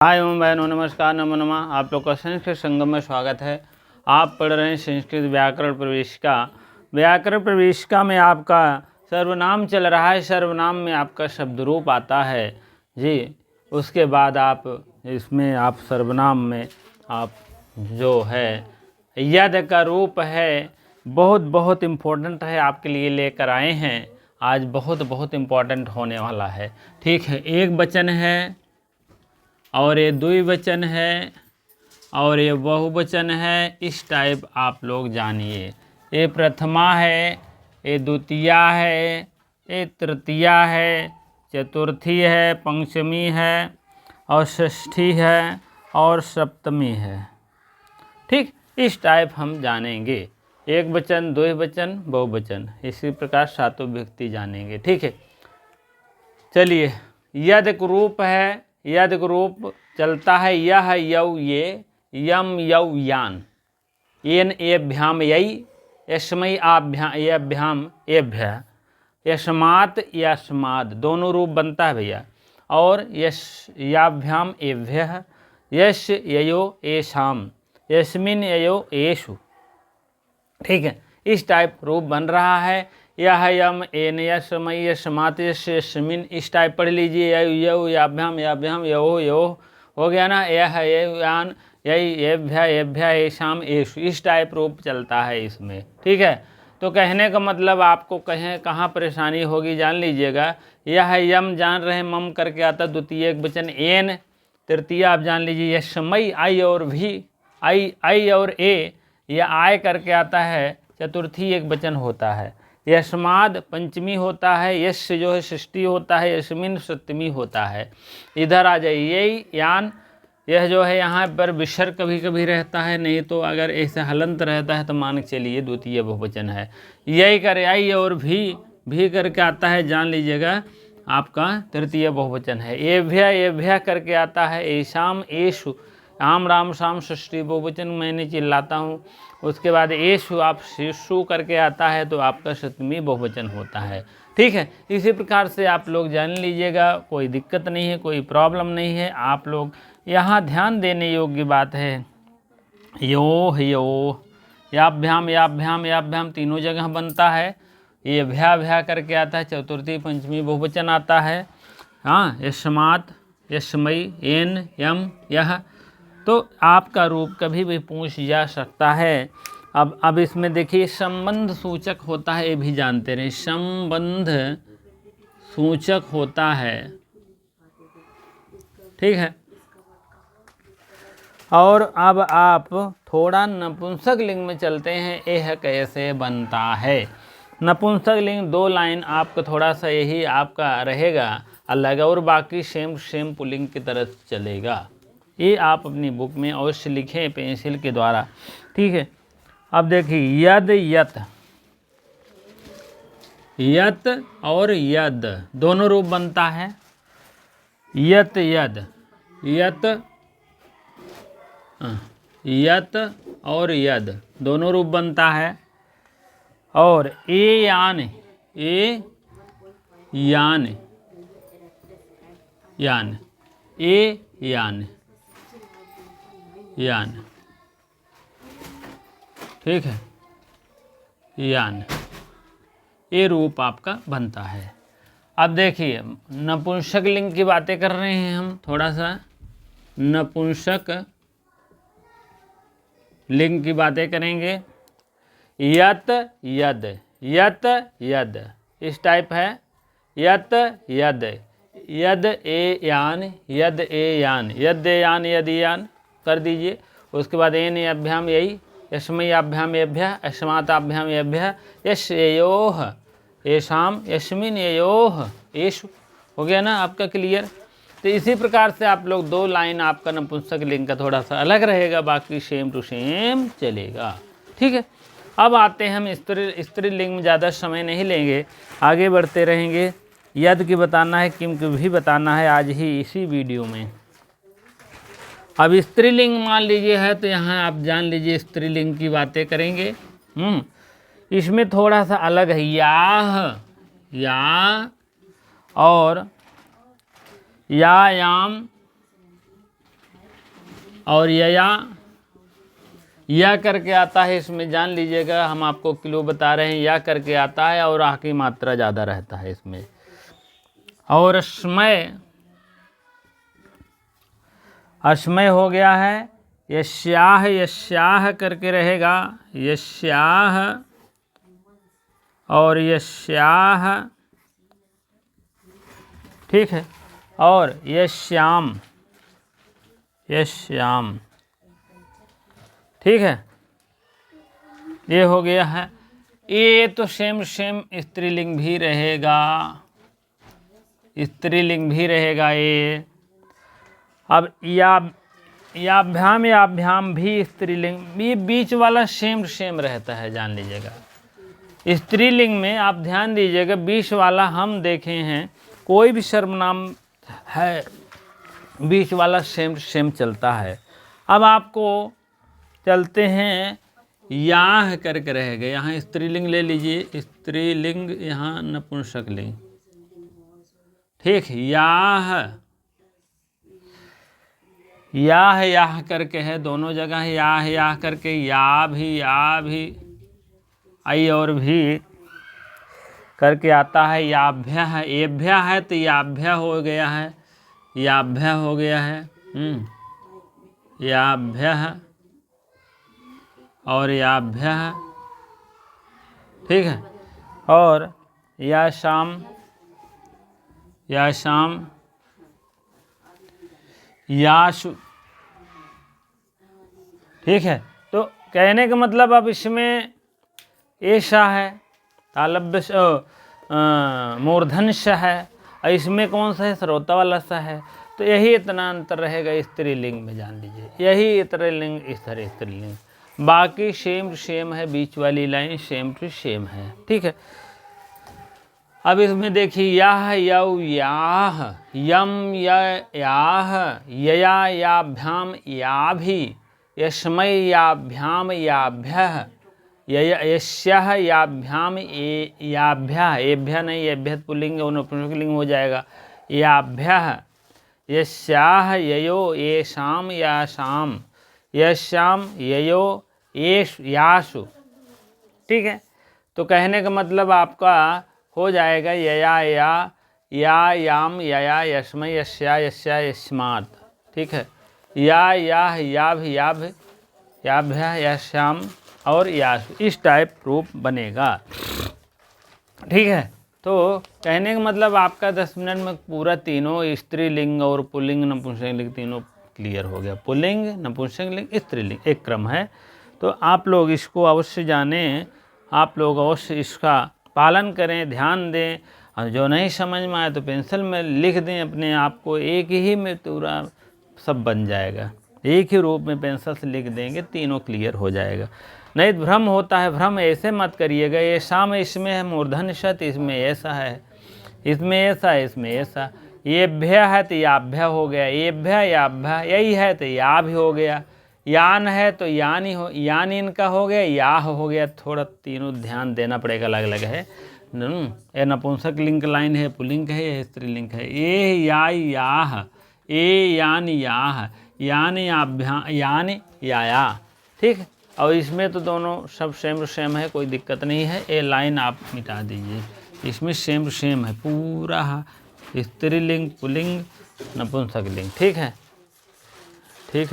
हाय ओम बहनों, नमस्कार, नमो नमः। आप लोग का संस्कृत संगम में स्वागत है। आप पढ़ रहे हैं संस्कृत व्याकरण प्रवेशिका। व्याकरण प्रवेशिका में आपका सर्वनाम चल रहा है। सर्वनाम में आपका शब्द रूप आता है जी। उसके बाद आप इसमें आप सर्वनाम में आप जो है यद का रूप है, बहुत इम्पोर्टेंट है, आपके लिए लेकर आए हैं। आज बहुत इम्पोर्टेंट होने वाला है। ठीक है, एक वचन है और ये द्विवचन है और ये बहुवचन है। इस टाइप आप लोग जानिए। ये प्रथमा है, ये द्वितीया है, ये तृतीया है, चतुर्थी है, पंचमी है और षष्ठी है और सप्तमी है। ठीक, इस टाइप हम जानेंगे। एक वचन, द्विवचन, बहुवचन, इसी प्रकार सातों व्यक्ति जानेंगे। ठीक है, चलिए। यद रूप है, यद रूप चलता है यह यौ ये यम यौ यान येन एभ्याम यई यस्मै आभ्याम एभ्याम एभ्य यस्मात् यस्माद् दोनों रूप बनता है भैया। और यश याभ्याम एभ्यः यश ययो एषाम यस्मिन् ययो एषु। ठीक है, इस टाइप रूप बन रहा है। यह यम एन यस्मै यस्मात् यस्य यस्मिन्, इस टाइप पढ़ लीजिए। यौ याभ्याम याभ्याम यो यो हो गया ना। यह यान यही एभ्य एभ्य एषाम एषु, इस टाइप रूप चलता है इसमें। ठीक है, तो कहने का मतलब आपको कहें कहाँ परेशानी होगी जान लीजिएगा। यह यम जान रहे हैं, मम करके आता द्वितीय एक वचन। एन तृतीय आप जान लीजिए यस्मै, आई और भी आई और ए, यह आय करके आता है, चतुर्थी एक वचन होता है। यस्माद पंचमी होता है, यश जो है षष्ठी होता है, यस्मिन सप्तमी होता है। इधर आ जाइए। यान, यह जो है यहाँ पर विसर्ग कभी कभी रहता है, नहीं तो अगर ऐसे हलंत रहता है तो मान के चलिए द्वितीय बहुवचन है। यही करे आई और भी करके आता है, जान लीजिएगा आपका तृतीय बहुवचन है। एभ्य करके आता है, ऐशाम एषु, आम राम शाम षष्ठी बहुवचन मैंने चिल्लाता हूँ। उसके बाद एषु आप शिशु करके आता है तो आपका सप्तमी बहुवचन होता है। ठीक है, इसी प्रकार से आप लोग जान लीजिएगा। कोई दिक्कत नहीं है, कोई प्रॉब्लम नहीं है। आप लोग यहाँ ध्यान देने योग्य बात है। यो याभ्याम याभ्याम याभ्याम तीनों जगह बनता है। ये भ्या करके आता है, चतुर्थी पंचमी बहुवचन आता है। हाँ, यस्मात् यस्मै एन यम यह, तो आपका रूप कभी भी पूछ जा सकता है। अब इसमें देखिए संबंध सूचक होता है, ये भी जानते रहे। संबंध सूचक होता है। ठीक है, और अब आप थोड़ा नपुंसक लिंग में चलते हैं। यह कैसे बनता है? नपुंसक लिंग 2 लाइन आपका थोड़ा सा यही आपका रहेगा अलग, और बाकी सेम पुल्लिंग की तरह चलेगा। ये आप अपनी बुक में अवश्य लिखें पेंसिल के द्वारा। ठीक है, अब देखिए यद यत, यत और यद दोनों रूप बनता है। यत यद, यत और यद दोनों रूप बनता है। और ए यान यान, ठीक है, यान, ये रूप आपका बनता है। अब देखिए नपुंसक लिंग की बातें कर रहे हैं हम, थोड़ा सा नपुंसक लिंग की बातें करेंगे। यत यद इस टाइप है। यत यद ए यान यद यान कर दीजिए। उसके बाद एन अभ्याम यही यस्मै आभ्याम एभ्य यस्मात् आभ्याम एभ्य यश योह येषाम यस्मिन् योह येषु, हो गया ना आपका क्लियर। तो इसी प्रकार से आप लोग 2 लाइन आपका नपुंसक लिंग का थोड़ा सा अलग रहेगा, बाकी सेम टू सेम चलेगा। ठीक है, अब आते हैं हम स्त्री लिंग में। ज़्यादा समय नहीं लेंगे, आगे बढ़ते रहेंगे। यद की बताना है, किम की भी बताना है आज ही इसी वीडियो में। अब स्त्रीलिंग मान लीजिए है तो यहाँ आप जान लीजिए स्त्रीलिंग की बातें करेंगे। इसमें थोड़ा सा अलग है। या और यायाम और या करके आता है, इसमें जान लीजिएगा, हम आपको क्लू बता रहे हैं, या करके आता है और आह की मात्रा ज़्यादा रहता है इसमें। और अस्मय हो गया है, यस्याह करके रहेगा, यस्याह और यस्याह, ठीक है। और यश्याम, ठीक है, ये हो गया है। ये तो सेम स्त्रीलिंग भी रहेगा, ये। अब याभ्याम भी स्त्रीलिंग, ये बीच वाला सेम रहता है, जान लीजिएगा। स्त्रीलिंग में आप ध्यान दीजिएगा, बीच वाला हम देखे हैं, कोई भी सर्वनाम है बीच वाला सेम चलता है। अब आपको चलते हैं, याह करके रहेगा, यहाँ स्त्रीलिंग ले लीजिए, स्त्रीलिंग यहाँ नपुंसकलिंग, ठीक। याह करके है, दोनों जगह याह करके, या भी आई और भी करके आता है। याभ्य है, एभ्य है तो याभ्य हो गया है, याभ्य और याभ्य, ठीक है। और याशाम, याशु, ठीक है। तो कहने का मतलब अब इसमें ऐसा है, तालब्य मूर्धन्य है, और इसमें कौन सा है, श्रोता वाला सा है। तो यही इतना अंतर रहेगा स्त्रीलिंग में, जान लीजिए, यही स्त्रीलिंग, इस तरह स्त्रीलिंग, बाकी सेम है, बीच वाली लाइन सेम है, ठीक है। अब इसमें देखिए, याह याह, यम याह, यया याभ्याम याभि, यस्मै याभ्याम याभ्यः, यस्याः याभ्याम याभ्यः, एभ्य नहीं, एभ्य पुल्लिंग और नपुंसकलिंग हो जाएगा, याभ्यः, यस्याः ययो येषां यासाम, यस्याम ययो यासु, ठीक है। तो कहने का मतलब आपका हो जाएगा, यया याम यया, यस्मै यस्या यस्मात्, ठीक है। याभ्य यस्याम और यासु, इस टाइप रूप बनेगा, ठीक है। तो कहने का मतलब आपका 10 मिनट में पूरा तीनों स्त्रीलिंग और पुल्लिंग नपुंसकलिंग तीनों क्लियर हो गया। पुल्लिंग, नपुंसकलिंग, स्त्रीलिंग एक क्रम है। तो आप लोग इसको अवश्य जानें, आप लोग अवश्य इसका पालन करें, ध्यान दें, और जो नहीं समझ में आए तो पेंसिल में लिख दें अपने आप को, एक ही में पूरा सब बन जाएगा, एक ही रूप में पेंसिल से लिख देंगे, तीनों क्लियर हो जाएगा। नहीं तो भ्रम होता है, भ्रम ऐसे मत करिएगा, ये शाम इसमें है मूर्धन्य शत, इसमें ऐसा है, इसमें ऐसा है, इसमें ऐसा, ये भ्य है तो याभ्य हो गया, ये भ्य याभ्य, यही है तो या भी हो गया, यान है तो यानी हो, यान इनका हो गया, याह हो गया। थोड़ा तीनों ध्यान देना पड़ेगा, अलग अलग है। ये नपुंसकलिंग लाइन है, पुल्लिंग है, ये स्त्रीलिंग है। ये याह, ये याह, यान याभ्या, यान याया, ठीक। और इसमें तो दोनों सब सेम है, कोई दिक्कत नहीं है। ये लाइन आप मिटा दीजिए, इसमें सेम है पूरा, स्त्रीलिंग, पुल्लिंग, नपुंसकलिंग, ठीक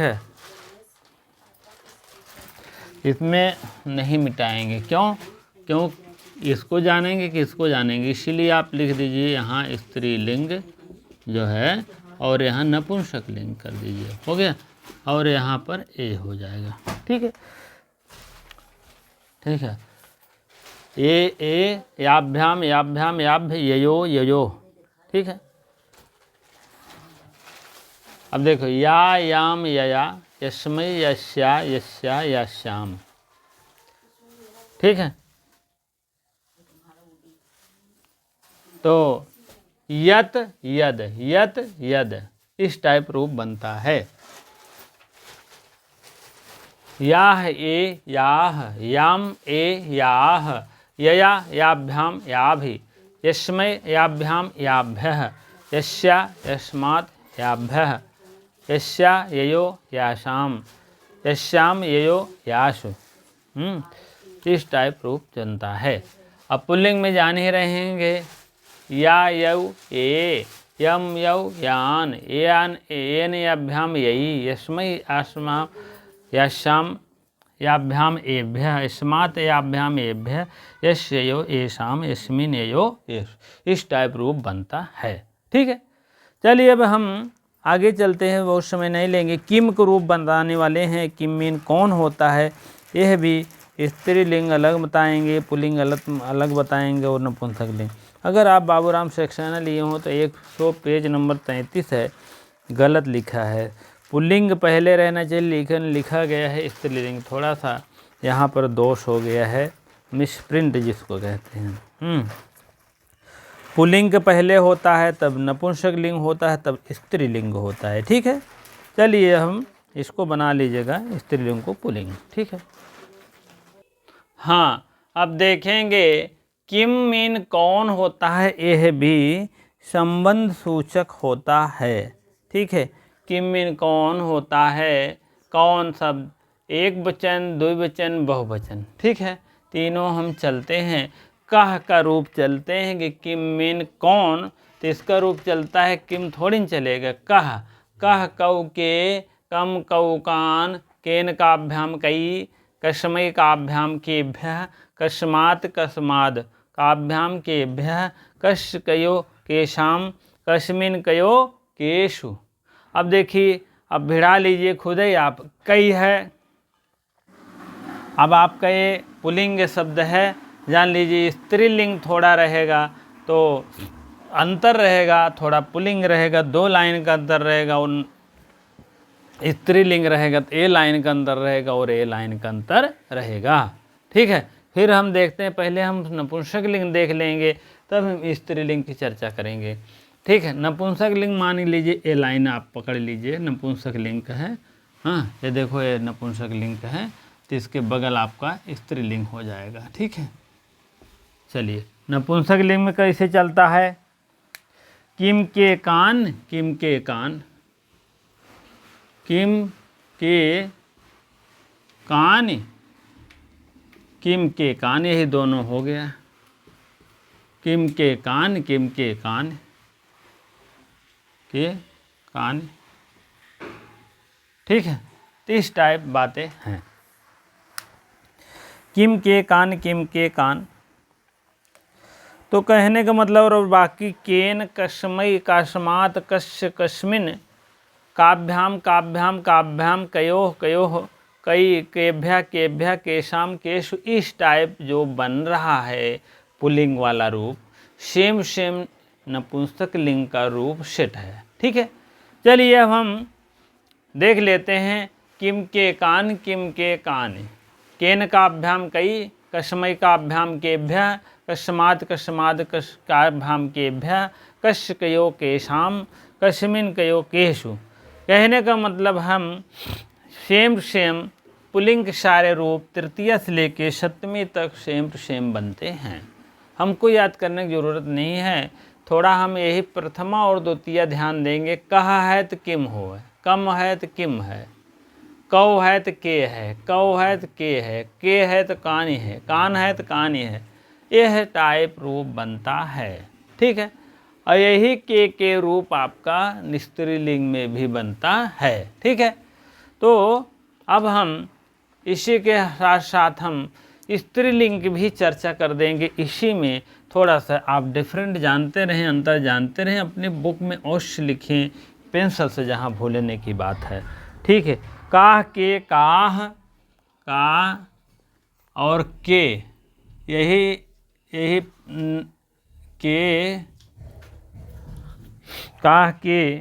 है। इसमें नहीं मिटाएंगे, क्यों इसको जानेंगे कि इसको जानेंगे, इसीलिए आप लिख दीजिए यहाँ स्त्रीलिंग जो है, और यहाँ नपुंसकलिंग कर दीजिए, हो गया। और यहाँ पर ए हो जाएगा, ठीक है। ए याभ्याम याभ्य, ययो, ठीक है। अब देखो, याम यया, यस्मै यस्या यस्याम, ठीक है। तो यत यद इस टाइप रूप बनता है। याह ए याह, याम ए याह, यया याभ्याम याभि, यस्मै याभ्याम याभ्यः, यस्या यस्मात् याभ्यः, यस्या ययो यासाम, यस्याम ययो यासु। इस टाइप रूप चलता है। अब पुल्लिंग में जान ही रहेंगे, या यौ ये, यम यौ यान, यान येन याभ्याम ययि, यस्मै आस्मा यास्याम याभ्याम एभ्यः, यस्मात् याभ्याम एभ्यः, यस्य यो येषाम, यस्मिन् यो येषु। इस टाइप रूप बनता है। ठीक है, चलिए अब हम आगे चलते हैं, बहुत समय नहीं लेंगे। किम को रूप बताने वाले हैं। किम मीन कौन होता है, यह भी स्त्रीलिंग अलग बताएंगे, पुल्लिंग अलग बताएंगे और नपुंसकलिंग। अगर आप बाबूराम सेक्शन लिए हो तो 100 पेज नंबर 33 है, गलत लिखा है। पुल्लिंग पहले रहना चाहिए, लेकिन लिखा गया है स्त्रीलिंग। थोड़ा सा यहाँ पर दोष हो गया है, मिसप्रिंट जिसको कहते हैं। पुल्लिंग पहले होता है, तब नपुंसकलिंग होता है, तब स्त्रीलिंग होता है। ठीक है, चलिए हम इसको बना लीजिएगा, स्त्रीलिंग को पुल्लिंग। ठीक है, हाँ अब देखेंगे किम मीन कौन होता है, यह भी संबंध सूचक होता है। ठीक है, किम मीन कौन होता है, कौन शब्द एक वचन, द्विवचन, बहुवचन। ठीक है, तीनों हम चलते हैं। कह का रूप चलते हैं कि किम मीन कौन, तो इसका रूप चलता है, किम थोड़ी न चलेगा। कह, कह कौ के, कम कौ कान, केन काभ्याम कई, कस्मै काभ्याम केभ्यः, कस्मात् कस्माद् काभ्याम केभ्यः, कस्य कयो केशाम, कस्मिन् कयो केषु। अब देखिए, अब भिड़ा लीजिए खुद ही आप। कई है, अब आप कहे पुल्लिंग शब्द है, जान लीजिए स्त्रीलिंग थोड़ा रहेगा तो अंतर रहेगा, थोड़ा पुल्लिंग रहेगा, 2 लाइन का अंतर रहेगा। उन स्त्रीलिंग रहेगा तो ए लाइन का अंतर रहेगा और ए लाइन का अंतर रहेगा। ठीक है, फिर हम देखते हैं, पहले हम नपुंसकलिंग देख लेंगे, तब हम स्त्रीलिंग की चर्चा करेंगे। ठीक है, नपुंसकलिंग मान लीजिए ए लाइन आप पकड़ लीजिए, नपुंसकलिंग है। हाँ, ये देखो ये नपुंसकलिंग है, तो इसके बगल आपका स्त्रीलिंग हो जाएगा। ठीक है, चलिए नपुंसकलिंग में कैसे चलता है। किम के कान, किम के कान, किम के कान, किम के कान, यही दोनों हो गया। किम के कान, किम के कान, के कान। ठीक है, तो इस टाइप बातें हैं। किम के कान, किम के कान, तो कहने का मतलब, और बाकी केन, कस्मै, कस्मात्, कस्य, कस्मिन्, काभ्याम, काभ्याम, काभ्याम, कयोः, कयोः, कई, केभ्यः, केभ्यः, केशाम, केषु। इस टाइप जो बन रहा है पुल्लिंग वाला रूप, सेम सेम नपुंसकलिंग का रूप सेट है। ठीक है, चलिए अब हम देख लेते हैं। किम के कान, किम के कान, केन काभ्याम कई, कस्मै काभ्याम केभ्यः, कस्मात् कस्माद् काभ्याम केभ्यः, कस्य कयो केशाम, कस्मिन् कयो केषु। कहने का मतलब हम सेम सेम पुल्लिंग सारे रूप तृतीया से लेके सप्तमी तक सेम टू सेम बनते हैं। हमको याद करने की ज़रूरत नहीं है, थोड़ा हम यही प्रथमा और द्वितीया ध्यान देंगे। कहा है तो किम हो है, कम है तो किम है, कौ है तो के है, कौ है तो के है तो कानी है, कान है तो कानी है। यह टाइप रूप बनता है। ठीक है, और यही के रूप आपका स्त्रीलिंग में भी बनता है। ठीक है, तो अब हम इसी के साथ साथ हम स्त्रीलिंग की भी चर्चा कर देंगे। इसी में थोड़ा सा आप डिफरेंट जानते रहें, अंतर जानते रहें, अपनी बुक में अवश्य लिखें पेंसिल से, जहाँ भूलने की बात है। ठीक है, काह के काह, का और के, यही के, काह के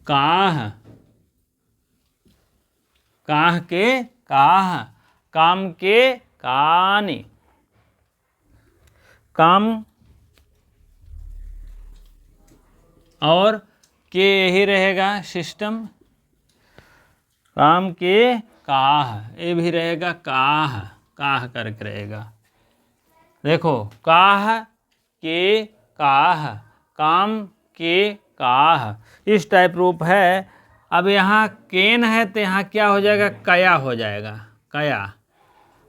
काह, काह के काह, काम के कानी, काम और के यही रहेगा सिस्टम, काम के काह, ये भी रहेगा काह, काह करके रहेगा। देखो, काह के काह, काम के काह, इस टाइप रूप है। अब यहाँ केन है तो यहाँ क्या हो जाएगा, कया हो जाएगा, कया।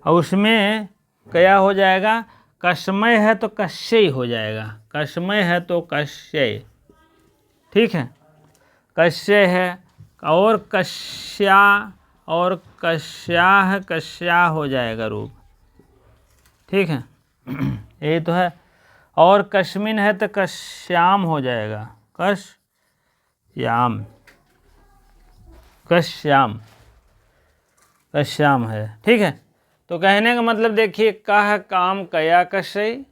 और उसमें कया हो जाएगा, कस्मय है तो कश्यय हो जाएगा, कस्मय है तो कश्यय, ठीक है, कश्यय है। और कश्या और कश्याह, कश्या हो जाएगा रूप, ठीक है। यही तो है। और कश्मिन है तो कश्याम हो जाएगा, कश्याम, कश्याम, कश्याम है, ठीक है। तो कहने का मतलब देखिए, कह काम कया कश्य,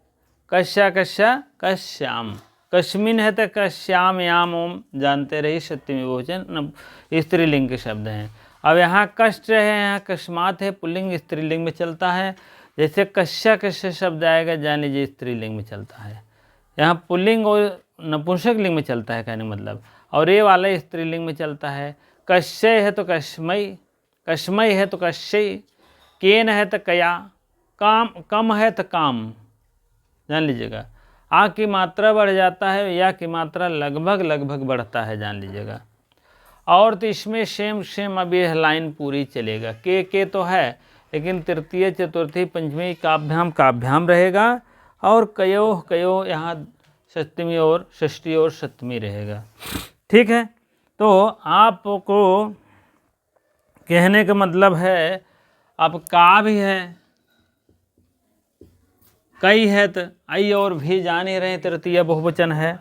कश्या कश्या कश्याम, कश्मिन है तो कश्याम याम ओम, जानते रही सत्यमी बहुवचन स्त्रीलिंग के शब्द हैं। अब यहाँ कष्ट है, यहाँ कस्मात है, पुल्लिंग स्त्रीलिंग में चलता है। जैसे कश्या कश्य शब्द आएगा, जान लीजिए स्त्रीलिंग में चलता है। यहाँ पुल्लिंग और नपुंसक लिंग में चलता है कहने मतलब, और ये वाला स्त्रीलिंग में चलता है। कश्य है तो कश्मय, कश्मय है तो कश्यय, केन है तो कया, काम कम है तो काम, जान लीजिएगा। आ की मात्रा बढ़ जाता है, या की मात्रा लगभग लगभग बढ़ता है, जान लीजिएगा। और तो इसमें सेम अब यह लाइन पूरी चलेगा। के तो है, लेकिन तृतीय चतुर्थी पंचमी काभ्याम रहेगा, और कयो यहाँ सप्तमी और षष्ठी और सप्तमी रहेगा, ठीक है। तो आपको कहने का मतलब है, अब का भी है, कई है तो आई और भी जान ही रहे, तृतीय बहुवचन है।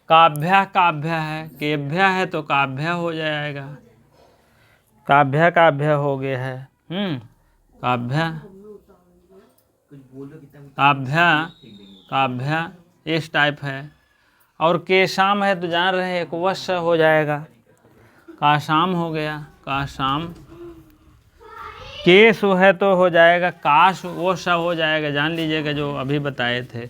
काभ्या काभ्य है, केभ्य है तो काभ्य हो जाएगा, काभ्य काभ्य हो गया है, काभ्य काभ्य काभ्य इस टाइप है। और केशाम है तो जान रहे हैं, एक वश हो जाएगा, काशाम हो गया, काशाम। केश है तो हो जाएगा काश, वो सा हो जाएगा, जान लीजिएगा जो अभी बताए थे।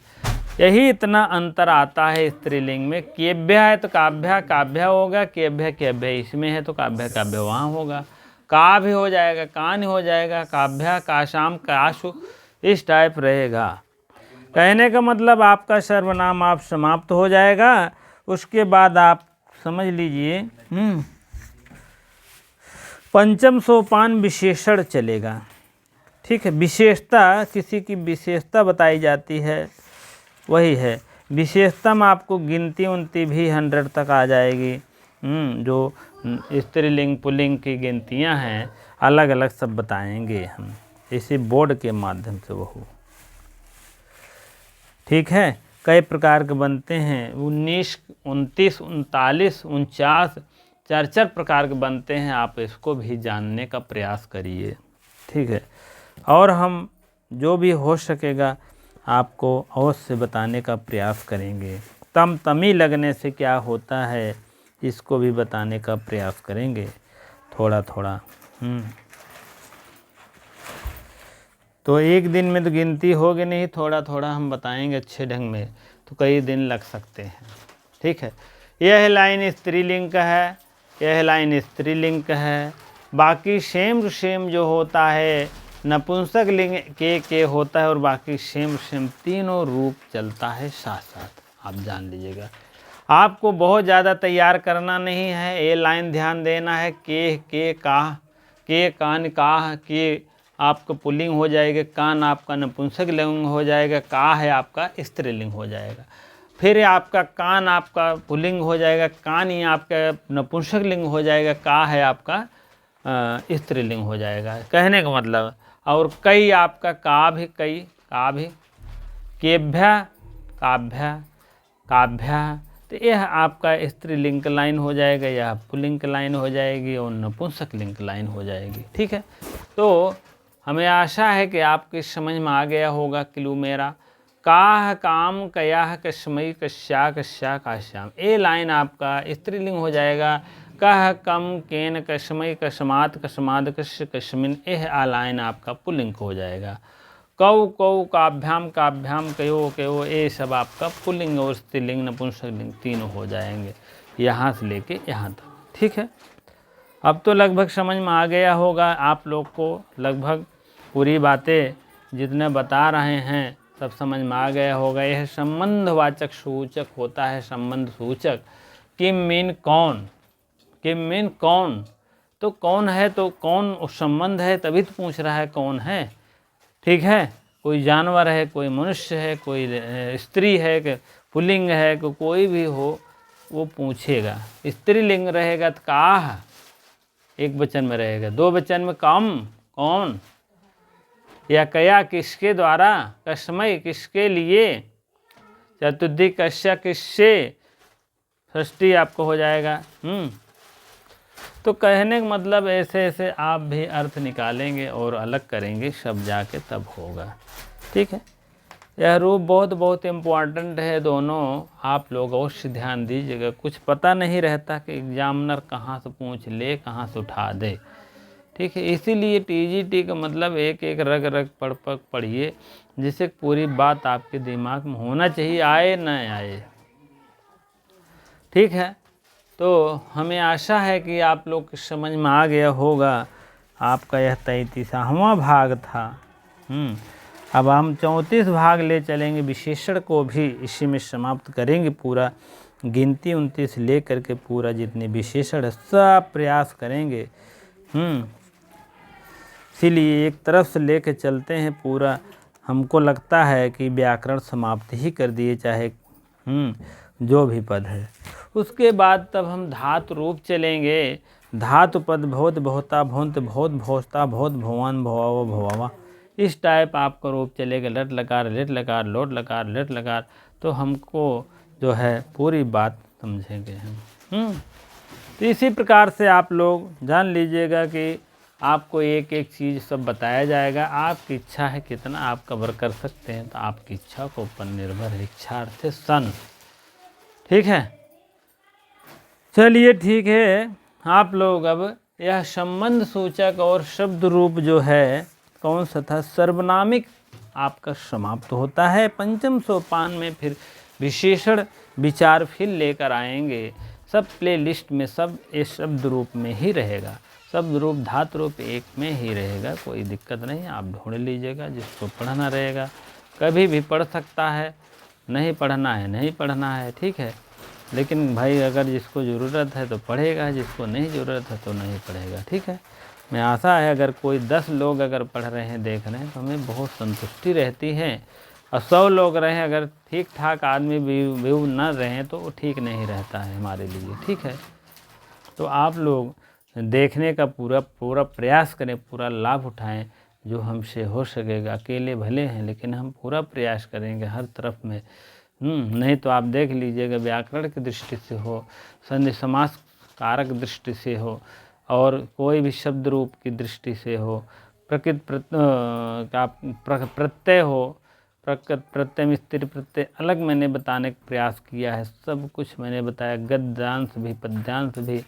यही इतना अंतर आता है स्त्रीलिंग में। केभ्य है तो काभ्य काभ्य होगा, केभ्य केभ्य इसमें है तो काभ्य काभ्य वहाँ होगा। का भी हो जाएगा, कान हो जाएगा, काभ्य काशाम काशु, इस टाइप रहेगा। कहने का मतलब आपका सर्वनाम आप समाप्त हो जाएगा। उसके बाद आप समझ लीजिए पंचम सोपान विशेषण चलेगा, ठीक है। विशेषता, किसी की विशेषता बताई जाती है, वही है विशेषता में आपको गिनती उनती भी 100 तक आ जाएगी। जो स्त्रीलिंग पुल्लिंग की गिनतियां हैं अलग अलग सब बताएंगे हम, इसी बोर्ड के माध्यम से वो, ठीक है। कई प्रकार के बनते हैं, 19, 29, 39, 49, 4 प्रकार के बनते हैं। आप इसको भी जानने का प्रयास करिए, ठीक है। और हम जो भी हो सकेगा आपको अवश्य बताने का प्रयास करेंगे। तमी लगने से क्या होता है इसको भी बताने का प्रयास करेंगे थोड़ा थोड़ा। तो एक दिन में तो गिनती होगी नहीं, थोड़ा थोड़ा हम बताएंगे अच्छे ढंग में, तो कई दिन लग सकते हैं, ठीक है। यह लाइन स्त्रीलिंग का है, यह लाइन स्त्रीलिंग का है। बाकी सेम टू सेम जो होता है नपुंसक लिंग के होता है, और बाकी सेम तीनों रूप चलता है साथ साथ, आप जान लीजिएगा। आपको बहुत ज़्यादा तैयार करना नहीं है, ये लाइन ध्यान देना है। के काह, के कान काह, के आपका पुल्लिंग हो जाएगा, कान आपका नपुंसक लिंग हो जाएगा, का है आपका स्त्रीलिंग हो जाएगा। फिर आपका कान आपका पुल्लिंग हो जाएगा, कान ही आपका नपुंसक लिंग हो जाएगा, का है आपका स्त्रीलिंग हो जाएगा, कहने का मतलब। और कई आपका का भी, कई का भी, केभ्य काभ्य काभ्य, तो यह आपका स्त्रीलिंग लाइन हो जाएगा, यह पुल्लिंग लाइन हो जाएगी, और नपुंसक लिंग लाइन हो जाएगी, ठीक है। तो हमें आशा है कि आपकी समझ में आ गया होगा क्लू मेरा। काह काम कयाह कस्मई कश्या कश्या काश्याम, ये लाइन आपका स्त्रीलिंग हो जाएगा। कह कम केन कस्मई कस्मात कस्माद कश्य कस्मिन, यह लाइन आपका पुल्लिंग हो जाएगा। कौ कौ काभ्याम काभ्याम कयो कयो, ये सब आपका पुल्लिंग और स्त्रीलिंग नपुंसक लिंग तीनों हो जाएंगे, यहाँ से लेके यहाँ तक, ठीक है। अब तो लगभग समझ में आ गया होगा आप लोग को, लगभग पूरी बातें जितने बता रहे हैं सब समझ में आ गया होगा। यह संबंधवाचक सूचक होता है, संबंध सूचक। किम मीन कौन, किम मीन कौन, तो कौन है, तो कौन उस संबंध है, तभी तो पूछ रहा है कौन है। ठीक है, कोई जानवर है, कोई मनुष्य है, कोई स्त्री है, कि पुल्लिंग है, कि कोई भी हो वो पूछेगा। स्त्रीलिंग रहेगा तो काह, एक वचन में रहेगा। दो वचन में कम, कौन, या कया किसके द्वारा, कस्मय किसके लिए, चतुर्थी कश्या किससे, षष्ठी आपको हो जाएगा। तो कहने का मतलब ऐसे ऐसे आप भी अर्थ निकालेंगे और अलग करेंगे, सब जाके तब होगा। ठीक है, यह रूप बहुत बहुत इम्पोर्टेंट है। दोनों आप लोग अवश्य ध्यान दीजिएगा। कुछ पता नहीं रहता कि एग्जामिनर कहाँ से पूछ ले, कहाँ से उठा दे। ठीक है, इसीलिए टीजीटी का मतलब एक एक रग रग पढ़िए, जिससे पूरी बात आपके दिमाग में होना चाहिए, आए न आए। ठीक है, तो हमें आशा है कि आप लोग समझ में आ गया होगा। आपका यह 33वां भाग था। अब हम 34 भाग ले चलेंगे, विशेषण को भी इसी में समाप्त करेंगे। पूरा गिनती 29 ले करके पूरा जितने विशेषण है सब प्रयास करेंगे। इसीलिए एक तरफ से लेके चलते हैं पूरा। हमको लगता है कि व्याकरण समाप्त ही कर दिए, चाहे जो भी पद है। उसके बाद तब हम धातु रूप चलेंगे। धातु पद बहुत, बहुता, भौंत, बहुत, भौस्ता, बहुत, भवान, भवावा, भवावा, इस टाइप आपका रूप चलेगा। लट लकार, लेट लकार, लोट लकार, लेट लकार। तो हमको जो है पूरी बात समझेंगे हम। तो इसी प्रकार से आप लोग जान लीजिएगा कि आपको एक एक चीज़ सब बताया जाएगा। आपकी इच्छा है कितना आप कवर कर सकते हैं, तो आपकी इच्छा को ऊपर निर्भर है। इच्छा अर्थ सन। ठीक है, चलिए ठीक है। आप लोग अब यह संबंध सूचक और शब्द रूप जो है कौन सा था, सर्वनामिक आपका समाप्त होता है। पंचम सोपान में फिर विशेषण विचार फिर लेकर आएंगे। सब प्ले लिस्ट में सब ये शब्द रूप में ही रहेगा। शब्द रूप धातु रूप एक में ही रहेगा, कोई दिक्कत नहीं। आप ढूंढ लीजिएगा, जिसको पढ़ना रहेगा कभी भी पढ़ सकता है, नहीं पढ़ना है नहीं पढ़ना है। ठीक है, लेकिन भाई अगर जिसको ज़रूरत है तो पढ़ेगा, जिसको नहीं ज़रूरत है तो नहीं पढ़ेगा। ठीक है, मैं आशा है अगर कोई 10 लोग अगर पढ़ रहे हैं, देख रहे हैं, तो हमें बहुत संतुष्टि रहती है। और 100 लोग रहे, अगर ठीक ठाक आदमी व्यू न रहें तो वो ठीक नहीं रहता है हमारे लिए। ठीक है, तो आप लोग देखने का पूरा प्रयास करें, पूरा लाभ उठाएं जो हमसे हो सकेगा। अकेले भले हैं लेकिन हम पूरा प्रयास करेंगे हर तरफ में। नहीं तो आप देख लीजिएगा, व्याकरण की दृष्टि से हो, संधि समास कारक दृष्टि से हो, और कोई भी शब्द रूप की दृष्टि से हो, प्रत्यय हो, प्रकृत प्रत्यय में स्थिर प्रत्यय अलग मैंने बताने का प्रयास किया है। सब कुछ मैंने बताया, गद्यांश भी पद्यांश भी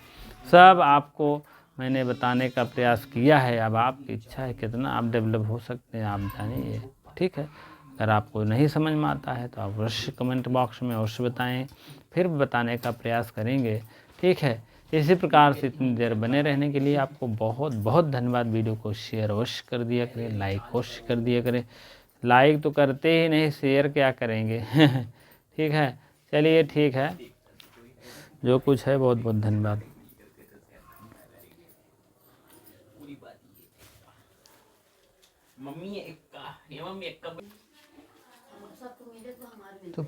सब आपको मैंने बताने का प्रयास किया है। अब आपकी इच्छा है कितना आप डेवलप हो सकते हैं, आप जानिए। ठीक है, अगर आपको नहीं समझ में आता है तो आप अवश्य कमेंट बॉक्स में अवश्य बताएं, फिर बताने का प्रयास करेंगे। ठीक है, इसी प्रकार से इतनी देर बने रहने के लिए आपको बहुत बहुत धन्यवाद। वीडियो को शेयर अवश्य कर दिया करें, लाइक अवश्य कर दिया करें। लाइक तो करते ही नहीं, शेयर क्या करेंगे। ठीक है, चलिए ठीक है, जो कुछ है बहुत बहुत धन्यवाद। मम्मी एक तो